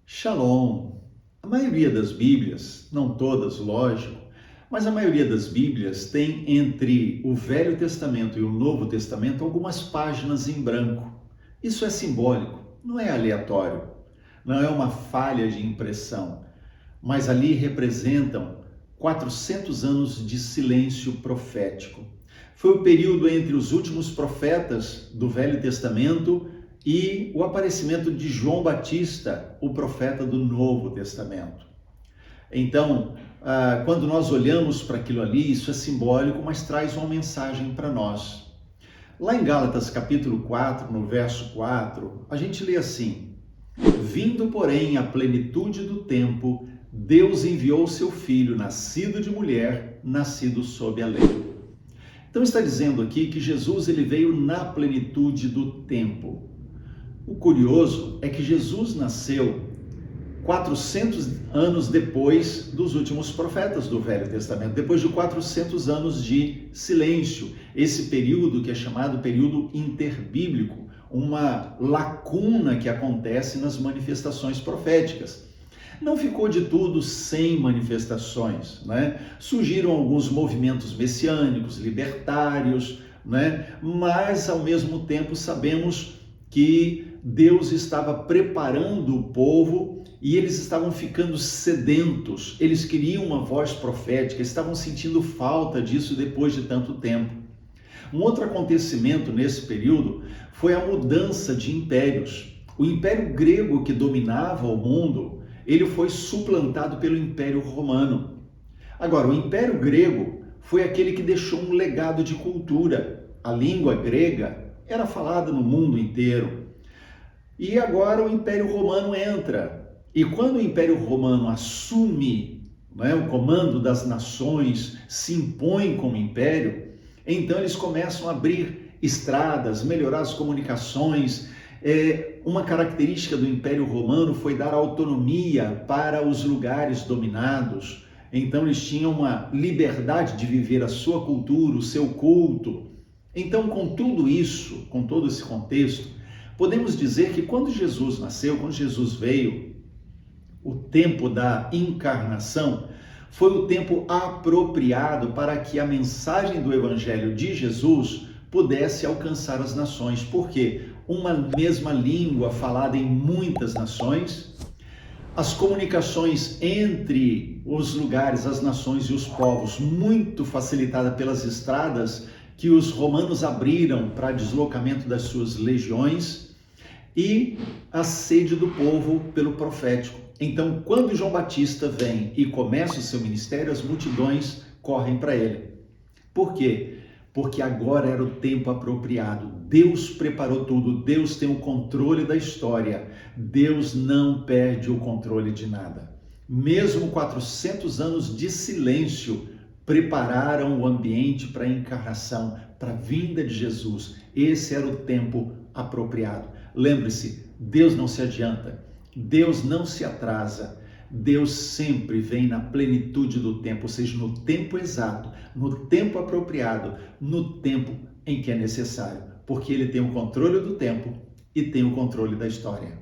Shalom. A maioria das Bíblias, não todas, lógico, mas a maioria das Bíblias tem entre o Velho Testamento e o Novo Testamento algumas páginas em branco. Isso é simbólico, não é aleatório, não é uma falha de impressão, mas ali representam 400 anos de silêncio profético. Foi o período entre os últimos profetas do Velho Testamento e o aparecimento de João Batista, o profeta do Novo Testamento. Então, quando nós olhamos para aquilo ali, isso é simbólico, mas traz uma mensagem para nós. Lá em Gálatas capítulo 4, no verso 4, a gente lê assim: Vindo, porém, a plenitude do tempo, Deus enviou seu Filho, nascido de mulher, nascido sob a lei. Então está dizendo aqui que Jesus ele veio na plenitude do tempo. O curioso é que Jesus nasceu 400 anos depois dos últimos profetas do Velho Testamento, depois de 400 anos de silêncio, esse período que é chamado período interbíblico, uma lacuna que acontece nas manifestações proféticas. Não ficou de tudo sem manifestações, né? Surgiram alguns movimentos messiânicos, libertários, né? Mas ao mesmo tempo sabemos que Deus estava preparando o povo e eles estavam ficando sedentos, eles queriam uma voz profética, estavam sentindo falta disso depois de tanto tempo. Um outro acontecimento nesse período foi a mudança de impérios. O Império Grego que dominava o mundo, ele foi suplantado pelo Império Romano. Agora, o Império Grego foi aquele que deixou um legado de cultura. A língua grega era falada no mundo inteiro. E agora o Império Romano entra. E quando o Império Romano assume, né, o comando das nações, se impõe como império, então eles começam a abrir estradas, melhorar as comunicações. Uma característica do Império Romano foi dar autonomia para os lugares dominados. Então eles tinham uma liberdade de viver a sua cultura, o seu culto. Então, com tudo isso, com todo esse contexto, podemos dizer que quando Jesus nasceu, quando Jesus veio, o tempo da encarnação foi o tempo apropriado para que a mensagem do Evangelho de Jesus pudesse alcançar as nações. Por quê? Uma mesma língua falada em muitas nações, as comunicações entre os lugares, as nações e os povos, muito facilitada pelas estradas que os romanos abriram para deslocamento das suas legiões, e a sede do povo pelo profético. Então, quando João Batista vem e começa o seu ministério, as multidões correm para ele. Por quê? Porque agora era o tempo apropriado. Deus preparou tudo, Deus tem o controle da história. Deus não perde o controle de nada. Mesmo 400 anos de silêncio prepararam o ambiente para a encarnação, para a vinda de Jesus. Esse era o tempo apropriado. Lembre-se, Deus não se adianta, Deus não se atrasa, Deus sempre vem na plenitude do tempo, ou seja, no tempo exato, no tempo apropriado, no tempo em que é necessário, porque Ele tem o controle do tempo e tem o controle da história.